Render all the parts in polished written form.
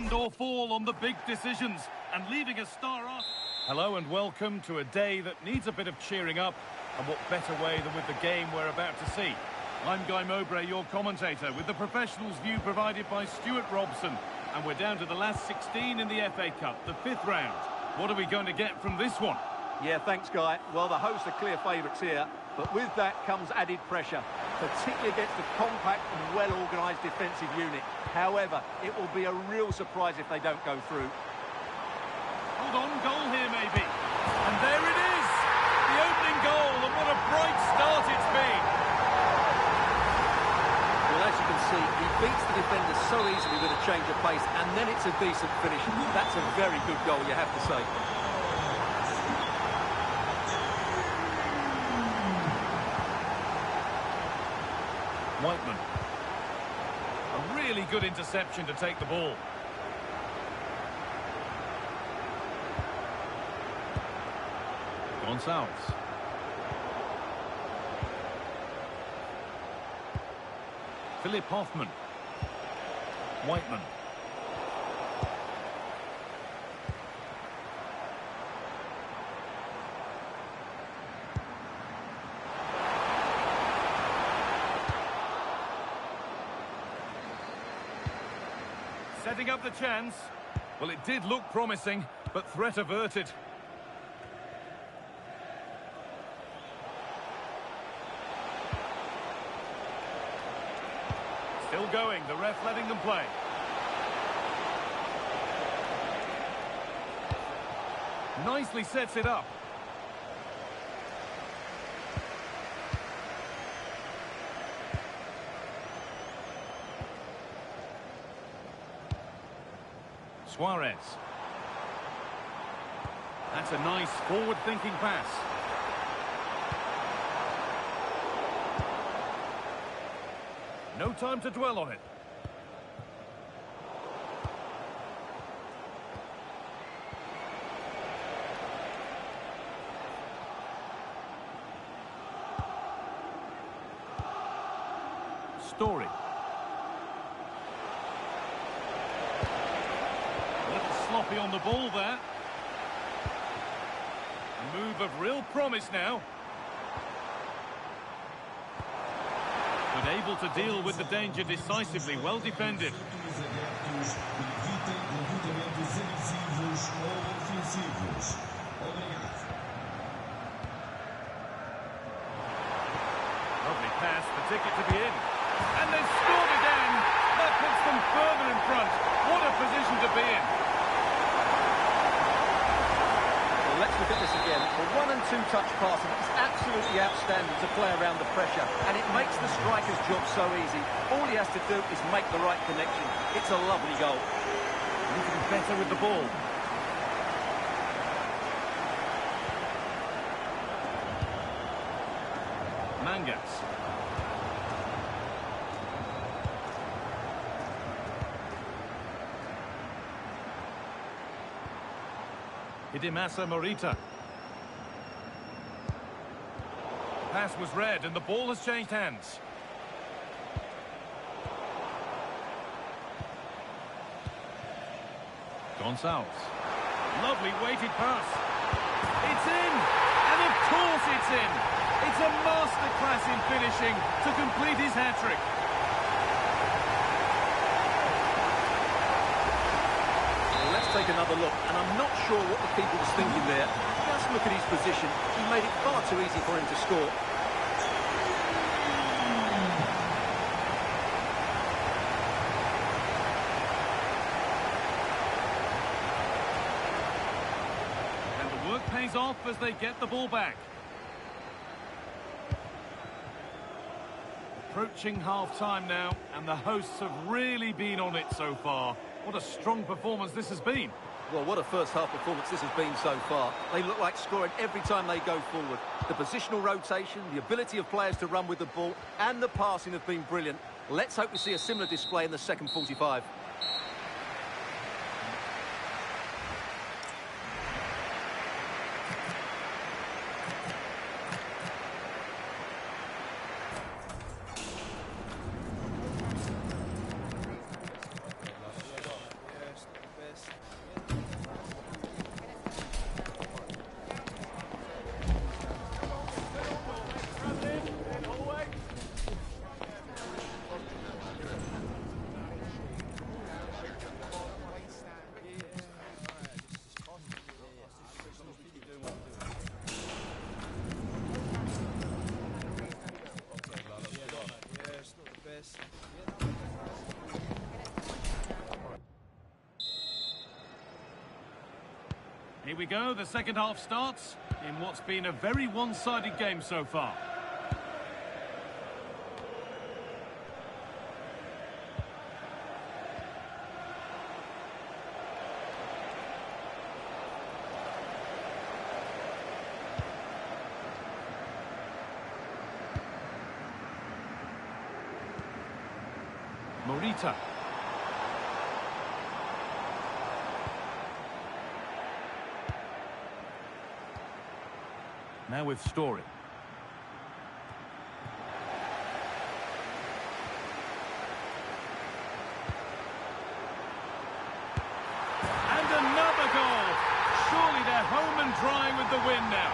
stand or fall on the big decisions and leaving a star off. Hello and welcome to a day that needs a bit of cheering up, and what better way than with the game we're about to see. I'm Guy Mowbray, your commentator, with the professionals' view provided by Stuart Robson, and we're down to the last 16 in the FA Cup, the 5th round. What are we going to get from this one? Yeah, thanks, Guy. Well, the hosts are clear favourites here, but with that comes added pressure, particularly against a compact and well-organised defensive unit. However, it will be a real surprise if they don't go through. Hold on, goal here maybe. And there it is! The opening goal, and what a bright start it's been! Well, as you can see, he beats the defender so easily with a change of pace, and then it's a decent finish. That's a very good goal, you have to say. Whiteman. A really good interception to take the ball. Gonçalves. Philip Hoffman. Whiteman. Setting up the chance. Well, it did look promising, but threat averted. Still going, the ref letting them play. Nicely sets it up. Suarez. That's a nice forward-thinking pass. No time to dwell on it. Story. A little sloppy on the ball there. A move of real promise now. But able to deal with the danger decisively, well defended. Lovely pass, the ticket to be in. And they've scored again! That puts them further in front. What a position to be in. Well, let's look at this again. The 1- and 2-touch passing is absolutely outstanding to play around the pressure, and it makes the striker's job so easy. All he has to do is make the right connection. It's a lovely goal. Need to be better with the ball. Mangas. Hidemasa Morita. Pass was read and the ball has changed hands. Gonçalves. Lovely weighted pass. It's in! And of course it's in! It's a masterclass in finishing to complete his hat-trick. Let's take another look, and I'm not sure what the keeper was thinking there. Just look at his position. He made it far too easy for him to score. And the work pays off as they get the ball back. Approaching half-time now, and the hosts have really been on it so far. What a strong performance this has been. Well, what a first-half performance this has been so far. They look like scoring every time they go forward. The positional rotation, the ability of players to run with the ball, and the passing have been brilliant. Let's hope we see a similar display in the second 45. Here we go, the second half starts in what's been a very one-sided game so far. Morita. Now with Story. And another goal. Surely they're home and dry with the win now.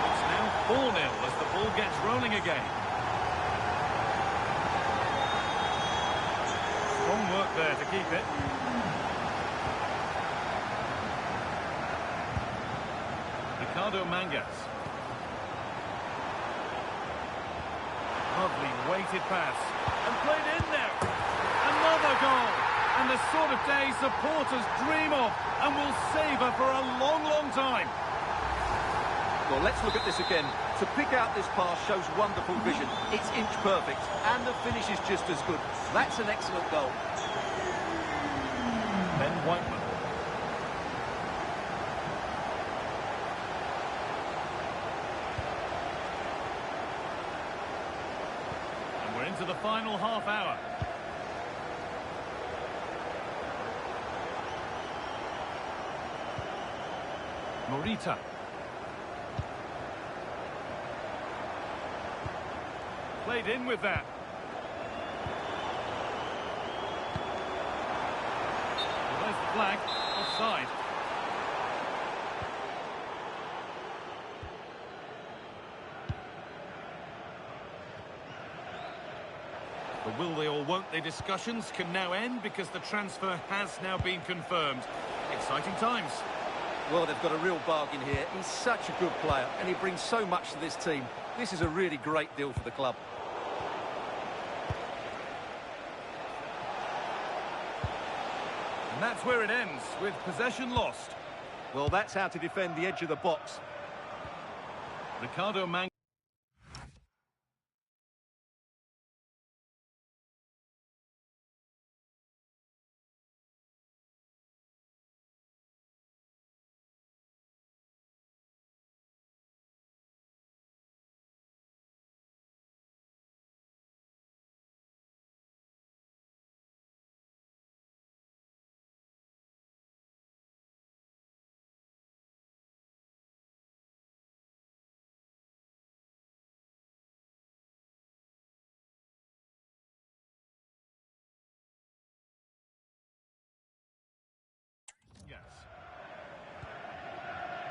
It's now 4-0 as the ball gets rolling again. Strong work there to keep it. Ricardo Mangas. Lovely weighted pass. And played in now. Another goal. And the sort of day supporters dream of and will savour for a long, long time. Well, let's look at this again. To pick out this pass shows wonderful vision. It's inch perfect, and the finish is just as good. That's an excellent goal. Ben Whiteman. And we're into the final half hour. Morita. Played in with that. Well, there's the flag. Offside. The will they or won't they discussions can now end because the transfer has now been confirmed. Exciting times. Well, they've got a real bargain here. He's such a good player, and he brings so much to this team. This is a really great deal for the club. And that's where it ends, with possession lost. Well, that's how to defend the edge of the box. Ricardo Mangas.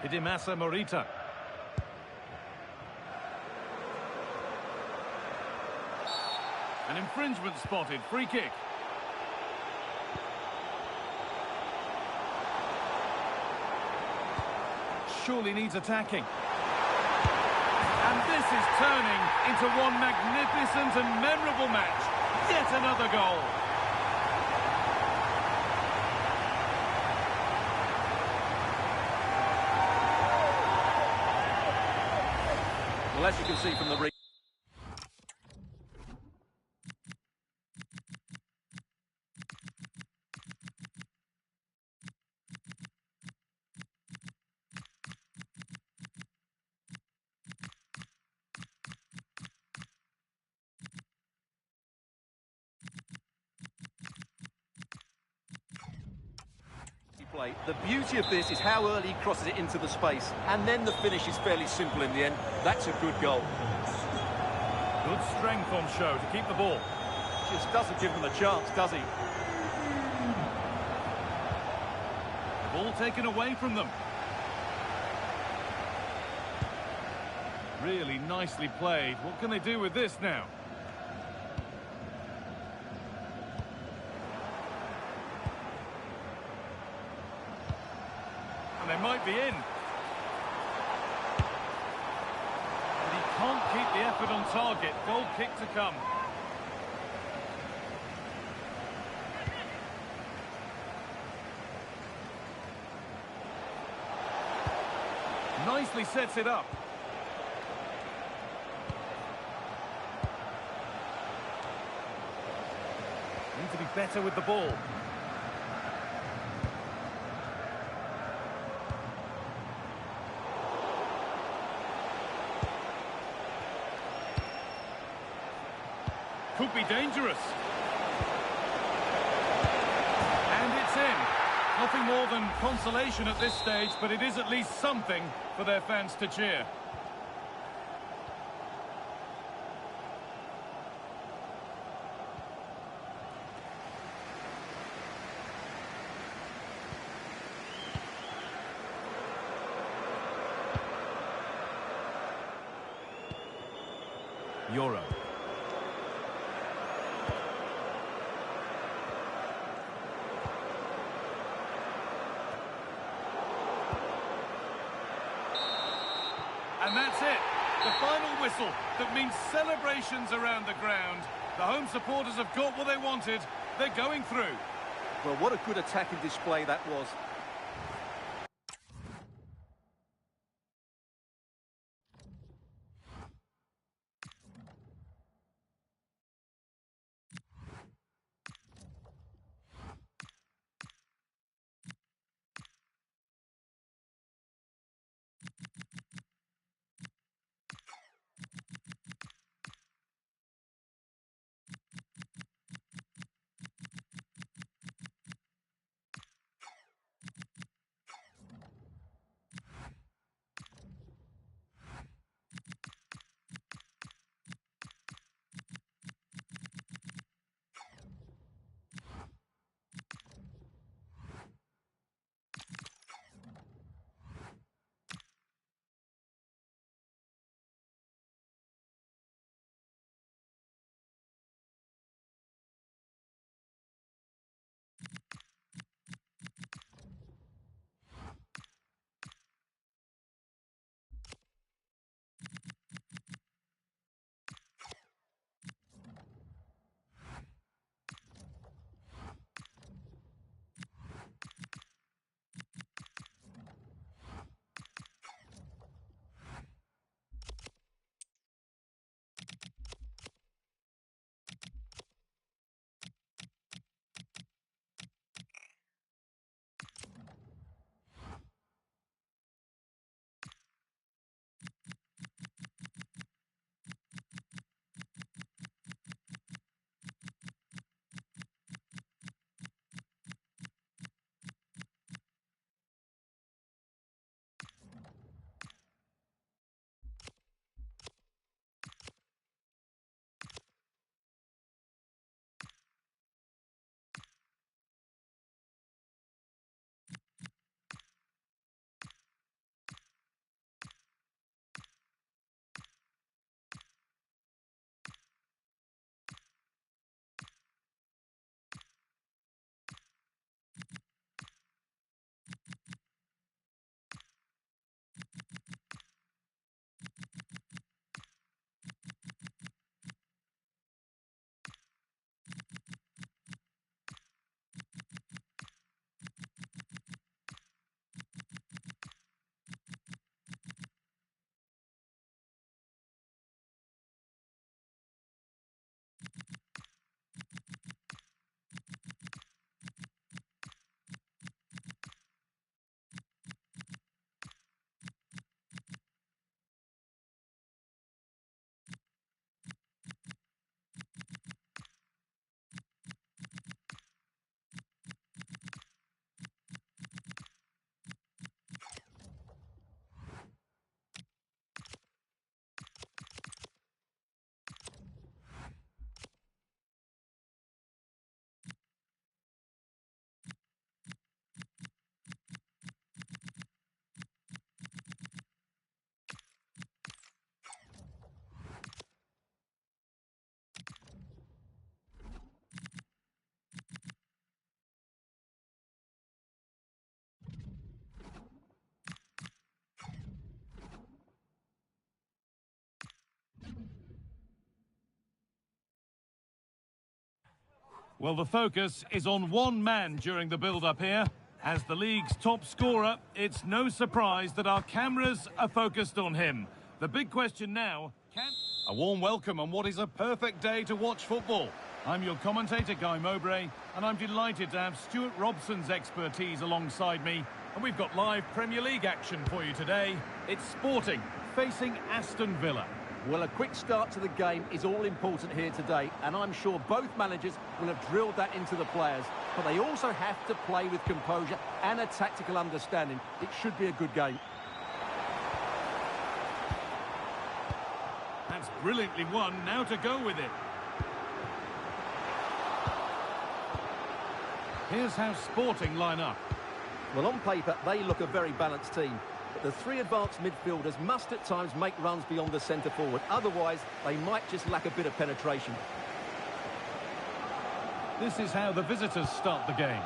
Hidemasa Morita. An infringement spotted. Free kick. Surely needs attacking. And this is turning into one magnificent and memorable match. Yet another goal. Well, as you can see from the play. The beauty of this is how early he crosses it into the space, and then the finish is fairly simple in the end. That's a good goal. Good strength on show to keep the ball. Just doesn't give them a chance, does he? Ball taken away from them. Really nicely played. What can they do with this now? And they might be in. And he can't keep the effort on target. Goal kick to come. Nicely sets it up. Need to be better with the ball. Could be dangerous. And it's in. Nothing more than consolation at this stage, but it is at least something for their fans to cheer. Euro. And that's it. The final whistle that means celebrations around the ground. The home supporters have got what they wanted. They're going through. Well, what a good attacking display that was. Well, the focus is on one man during the build-up here. As the league's top scorer, it's no surprise that our cameras are focused on him. The big question now, a warm welcome on what is a perfect day to watch football. I'm your commentator, Guy Mowbray, and I'm delighted to have Stuart Robson's expertise alongside me. And we've got live Premier League action for you today. It's Sporting facing Aston Villa. Well, a quick start to the game is all important here today, and I'm sure both managers will have drilled that into the players. But they also have to play with composure and a tactical understanding. It should be a good game. That's brilliantly won, now to go with it. Here's how Sporting line up. Well, on paper, they look a very balanced team. But the three advanced midfielders must at times make runs beyond the centre forward. Otherwise, they might just lack a bit of penetration. This is how the visitors start the game.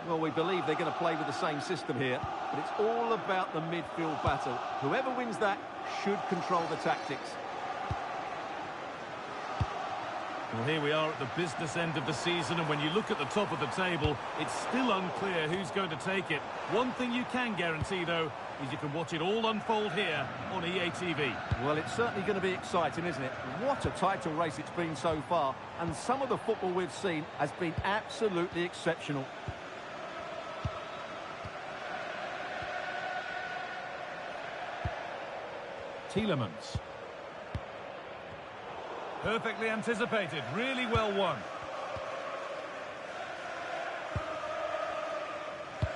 Well, we believe they're going to play with the same system here. But it's all about the midfield battle. Whoever wins that should control the tactics. Well, here we are at the business end of the season, and when you look at the top of the table, it's still unclear who's going to take it. One thing you can guarantee, though, is you can watch it all unfold here on EA TV. Well, it's certainly going to be exciting, isn't it? What a title race it's been so far, and some of the football we've seen has been absolutely exceptional. Tielemans. Perfectly anticipated, really well won.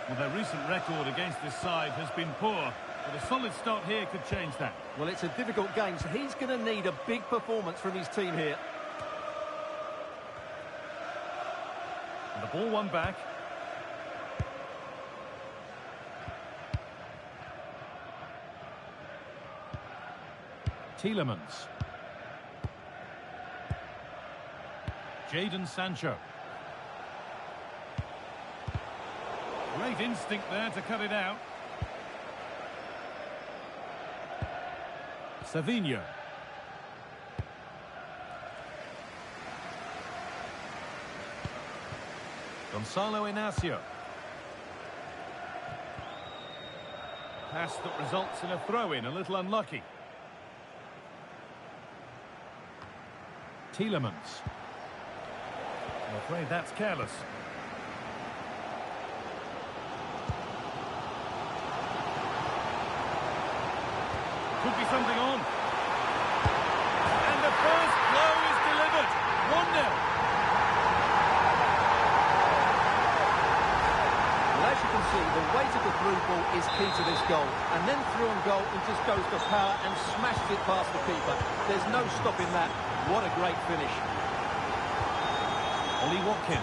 Well, their recent record against this side has been poor, but a solid start here could change that. Well, it's a difficult game, so he's going to need a big performance from his team here. And the ball won back. Tielemans. Jadon Sancho. Great instinct there to cut it out. Savinho. Gonzalo Inacio. Pass that results in a throw-in, a little unlucky. Tielemans. I'm afraid that's careless. Could be something on. And the first blow is delivered. 1-0. Well, as you can see, the weight of the through ball is key to this goal. And then through on goal, he just goes for power and smashes it past the keeper. There's no stopping that. What a great finish. Ollie Watkins.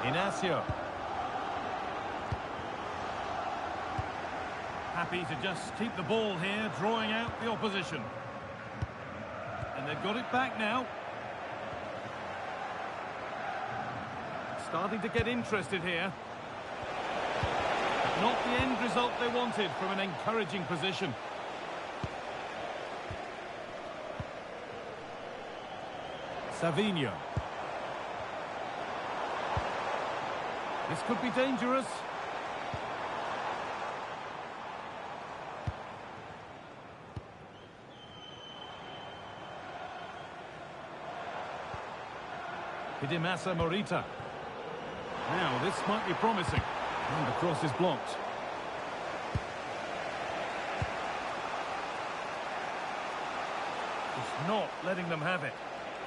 Inacio. Happy to just keep the ball here, drawing out the opposition. And they've got it back now. Starting to get interested here. Not the end result they wanted from an encouraging position. Savinho. This could be dangerous. Hidemasa Morita. Now, this might be promising. And the cross is blocked. Just not letting them have it.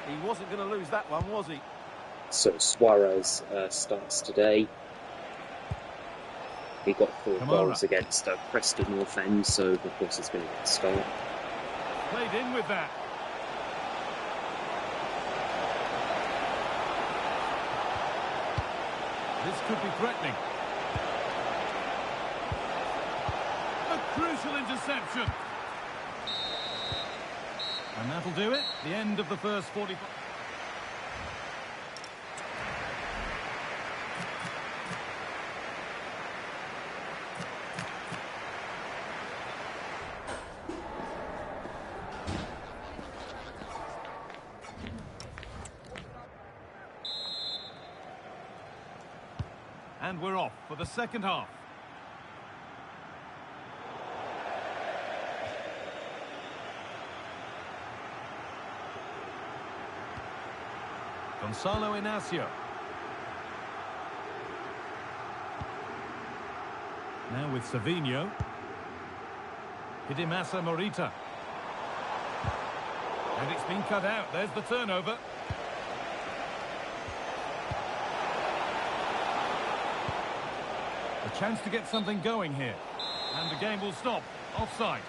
He wasn't going to lose that one, was he? So Suarez starts today. He got 4 goals against Preston North End, so of course it's been a good start. Played in with that. This could be threatening. A crucial interception. And that'll do it. The end of the first 45. And we're off for the second half. Gonzalo Inacio. Now with Savinho. Hidimasa Morita. And it's been cut out. There's the turnover. A chance to get something going here. And the game will stop. Offside.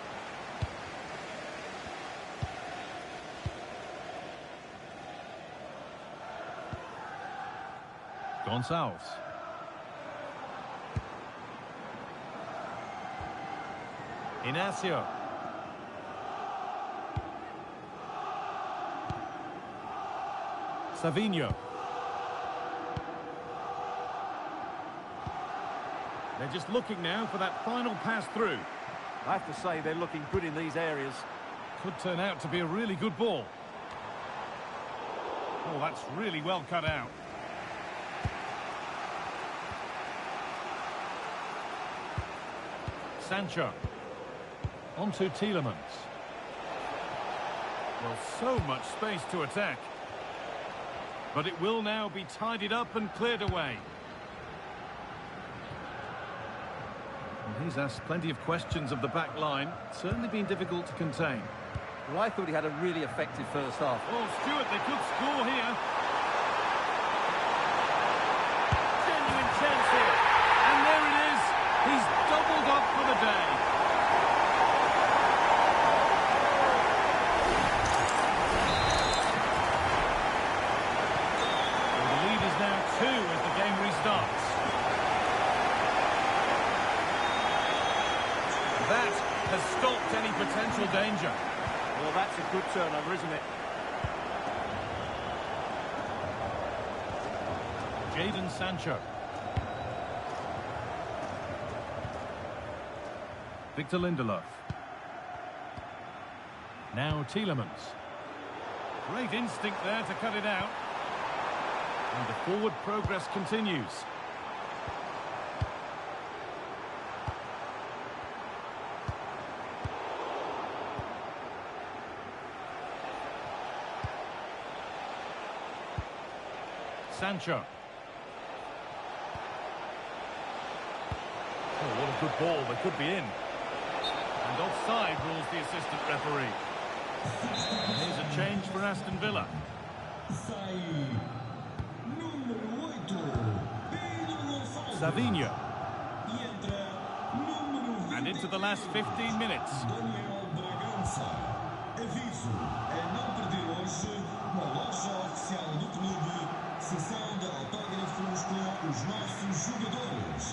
Gonçalves. Inacio. Savinho. They're just looking now for that final pass through. I have to say they're looking good in these areas. Could turn out to be a really good ball. Oh, that's really well cut out. Sancho. On to Tielemans. Well, so much space to attack. But it will now be tidied up and cleared away. And he's asked plenty of questions of the back line. Certainly been difficult to contain. Well, I thought he had a really effective first half. Oh, Stuart, they could score here. Genuine chance here. And there it is. He's doubled up for the day. Well, the lead is now 2 as the game restarts. That has stopped any potential danger. Well, that's a good turnover, isn't it? Jadon Sancho. Victor Lindelof. Now Tielemans. Great instinct there to cut it out. And the forward progress continues. Sancho. Oh, what a good ball. They could be in. And offside rules the assistant referee. And here's a change for Aston Villa. Savinho. And into the last 15 minutes. Sessão de autógrafos com os nossos jogadores.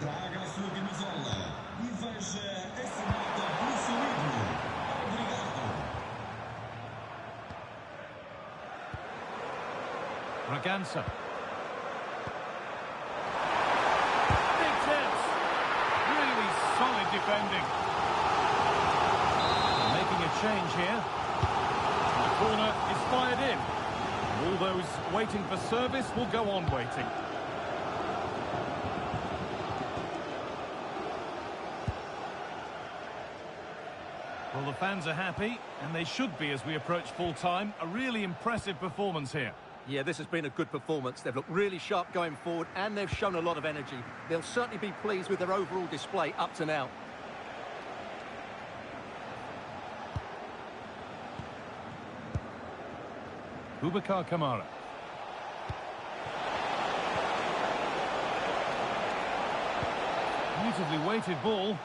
Traga a sua camisola e veja assinada pelo seu ídolo. Obrigado. Bragança. Big chance. Really solid defending. Making a change here. The corner is fired in. All those waiting for service will go on waiting. Well, the fans are happy, and they should be as we approach full-time. A really impressive performance here. Yeah, this has been a good performance. They've looked really sharp going forward, and they've shown a lot of energy. They'll certainly be pleased with their overall display up to now. Boubacar Kamara. Beautifully weighted ball.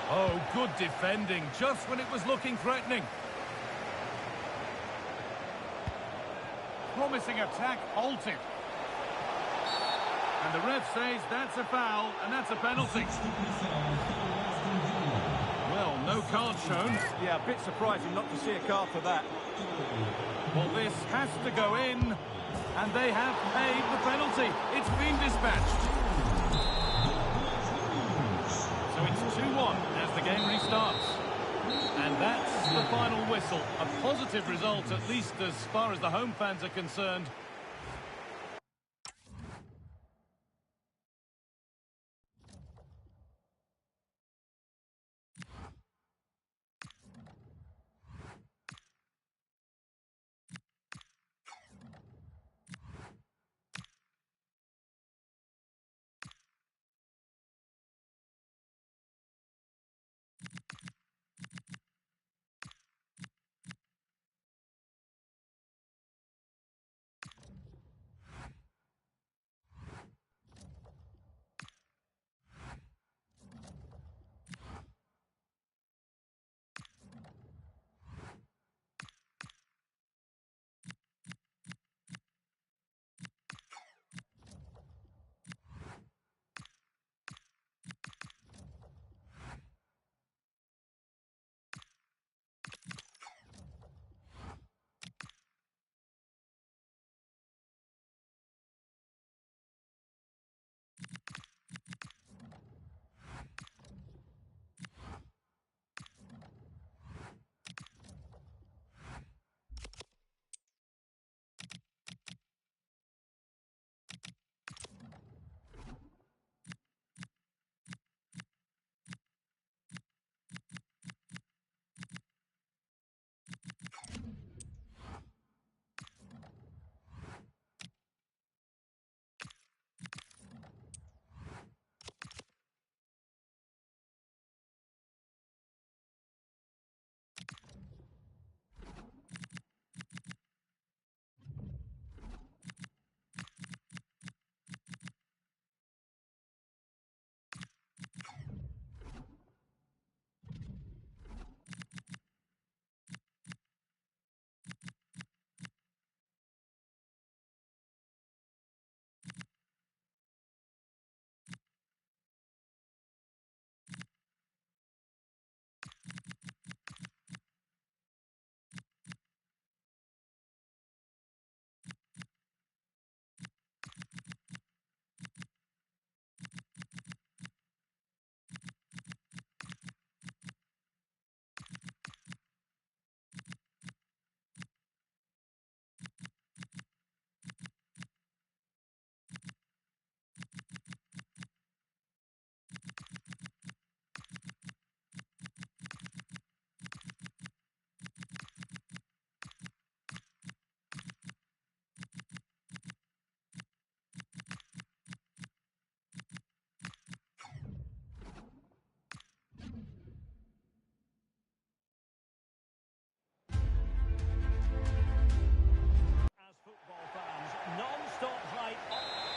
Oh, good defending, just when it was looking threatening. Promising attack halted. And the ref says that's a foul, and that's a penalty. Well, no card shown. Yeah, a bit surprising not to see a card for that. Well, this has to go in, and they have paid the penalty. It's been dispatched. So it's 2-1 as the game restarts. And that's the final whistle. A positive result, at least as far as the home fans are concerned.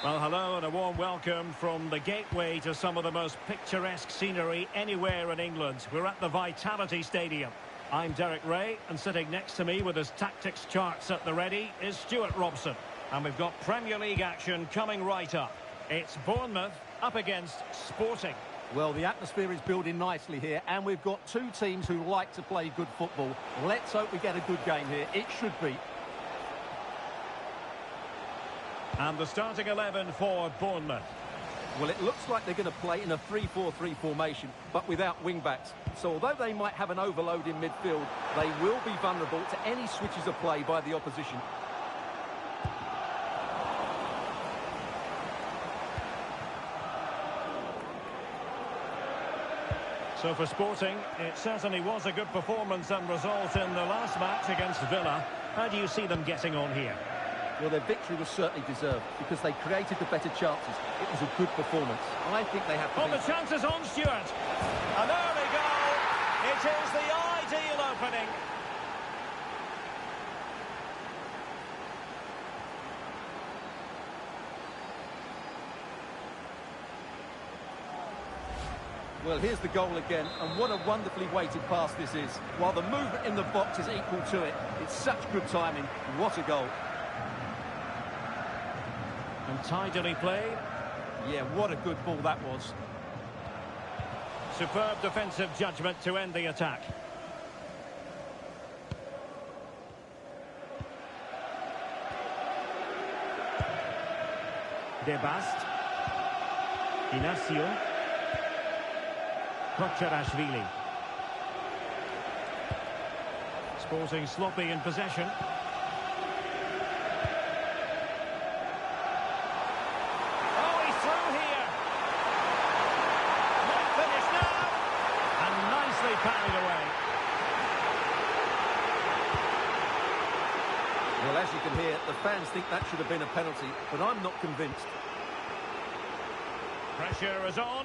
Well, hello and a warm welcome from the gateway to some of the most picturesque scenery anywhere in England. We're at the Vitality Stadium. I'm Derek Ray, and sitting next to me with his tactics charts at the ready is Stuart Robson. And we've got Premier League action coming right up. It's Bournemouth up against Sporting. Well, the atmosphere is building nicely here, and we've got two teams who like to play good football. Let's hope we get a good game here. It should be. And the starting 11 for Bournemouth. Well, it looks like they're going to play in a 3-4-3 formation, but without wing-backs. So although they might have an overload in midfield, they will be vulnerable to any switches of play by the opposition. So for Sporting, it certainly was a good performance and result in the last match against Villa. How do you see them getting on here? Well, their victory was certainly deserved because they created the better chances. It was a good performance. I think they have to Oh, the chance is on, Stuart. And there we go. It is the ideal opening. Well, here's the goal again, and what a wonderfully weighted pass this is. While the movement in the box is equal to it, it's such good timing. What a goal. And tidily played. Yeah, what a good ball that was. Superb defensive judgment to end the attack. De Bast. Inacio. Kocherashvili. Sporting sloppy in possession. Oh, he's through here. Not finished now. And nicely parried away. Well, as you can hear, the fans think that should have been a penalty, but I'm not convinced. Pressure is on.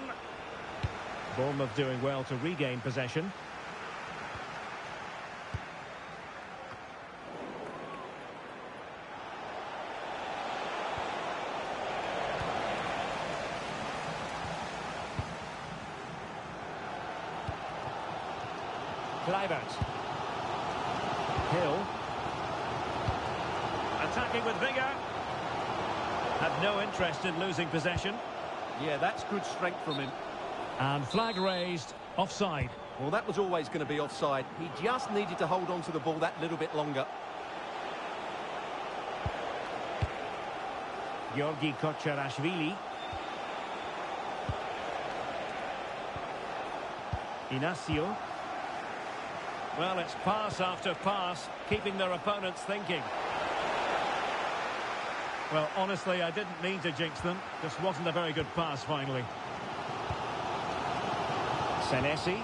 Bournemouth doing well to regain possession. Kluivert. Hill. Attacking with vigour. Had no interest in losing possession. Yeah, that's good strength from him. And flag raised, offside. Well, that was always going to be offside. He just needed to hold on to the ball that little bit longer. Georgi Kocherashvili. Inacio. Well, it's pass after pass, keeping their opponents thinking. Well, honestly, I didn't mean to jinx them. This wasn't a very good pass, finally. Senesi.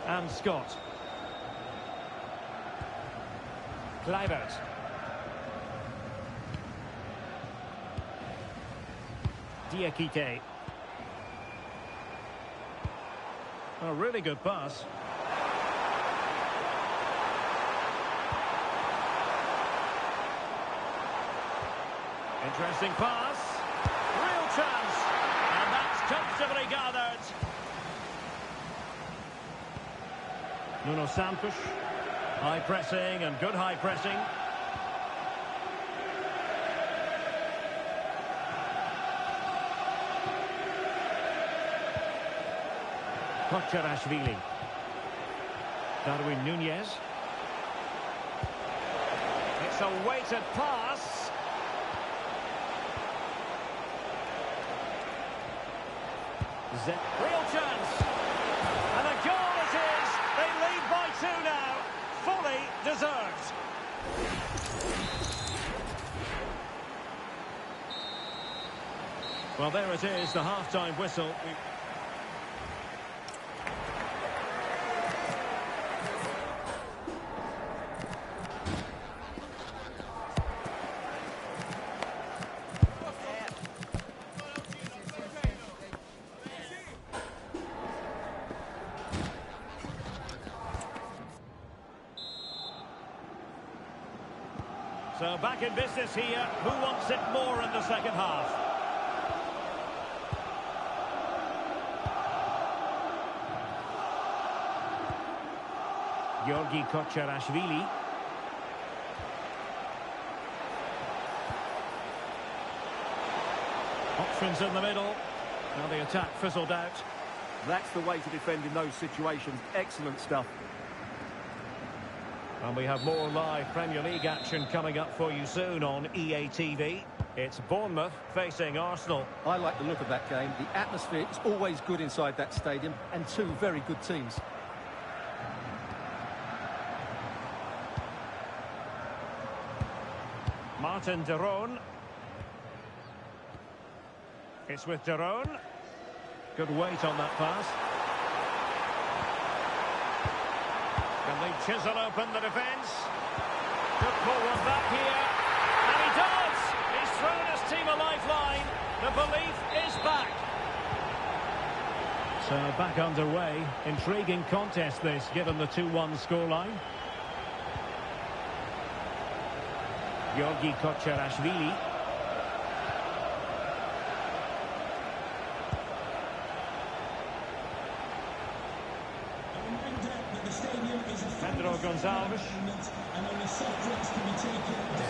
And Scott. Kluivert. Diakite. A really good pass. Interesting pass. Real chance. And that's comfortably gathered. Nuno Santos. High pressing and good high pressing. Kocherashvili. Darwin Nunez. It's a weighted pass. Real chance. And a goal it is. They lead by 2 now. Fully deserved. Well, there it is, the half-time whistle. So back in business here. Who wants it more in the second half? Georgi Kocharashvili. Options in the middle. Now the attack fizzled out. That's the way to defend in those situations. Excellent stuff. And we have more live Premier League action coming up for you soon on EA TV. It's Bournemouth facing Arsenal. I like the look of that game. The atmosphere is always good inside that stadium, and two very good teams. Martin de Roon. It's with de Roon. Good weight on that pass. Can they chisel open the defence? Could pull one back here. And he does! He's thrown his team a lifeline. The belief is back. So back underway. Intriguing contest this, given the 2-1 scoreline. Georgi Kocharashvili. Pedro Gonçalves.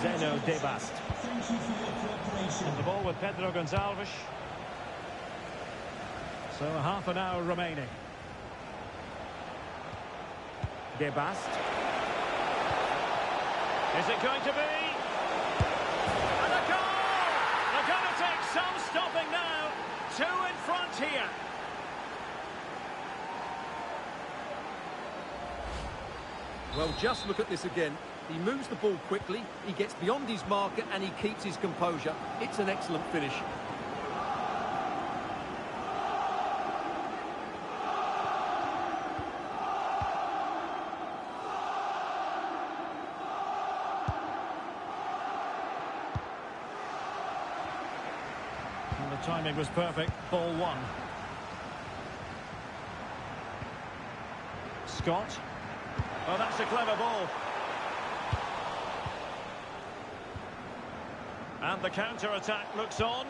Zeno Debast. On the ball with Pedro Gonçalves. So half an hour remaining. Debast. Is it going to be? And a goal! They're going to take some stopping now. Two in front here. Well, just look at this again. He moves the ball quickly, he gets beyond his marker, and he keeps his composure. It's an excellent finish. And the timing was perfect. Ball one. Scott. Oh, that's a clever ball. And the counter-attack looks on.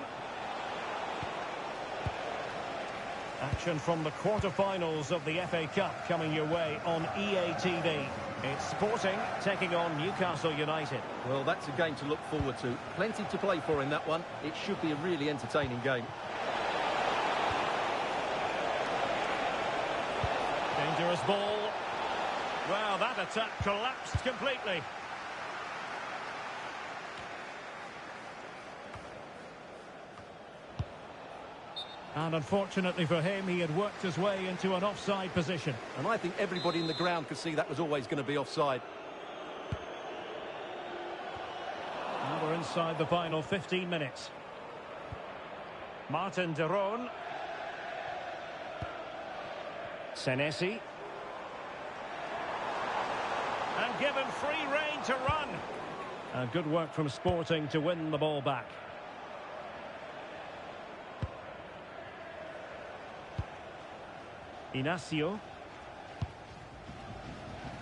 Action from the quarter-finals of the FA Cup coming your way on EA TV. It's Sporting taking on Newcastle United. Well, that's a game to look forward to. Plenty to play for in that one. It should be a really entertaining game. Dangerous ball. Well, that attack collapsed completely. And unfortunately for him, he had worked his way into an offside position. And I think everybody in the ground could see that was always going to be offside. And we're inside the final 15 minutes. Martin de Roon. Senesi. And given free rein to run. And good work from Sporting to win the ball back. Inacio.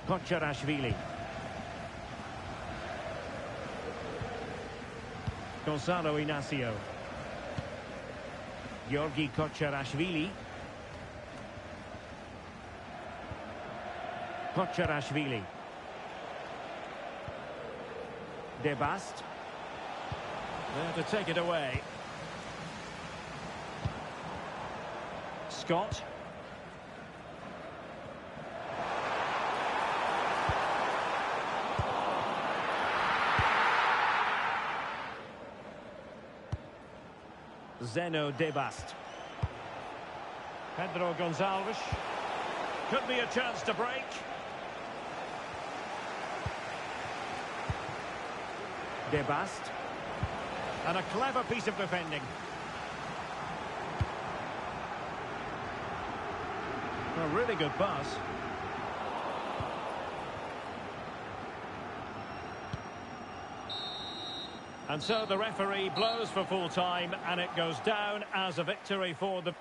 Kocharashvili. Gonzalo Inacio. Georgi Kocharashvili. Kocharashvili. Debast. There to take it away. Scott. Zeno Debast. Pedro Gonçalves. Could be a chance to break. Debast. And a clever piece of defending. A really good pass. And so the referee blows for full time, and it goes down as a victory for the...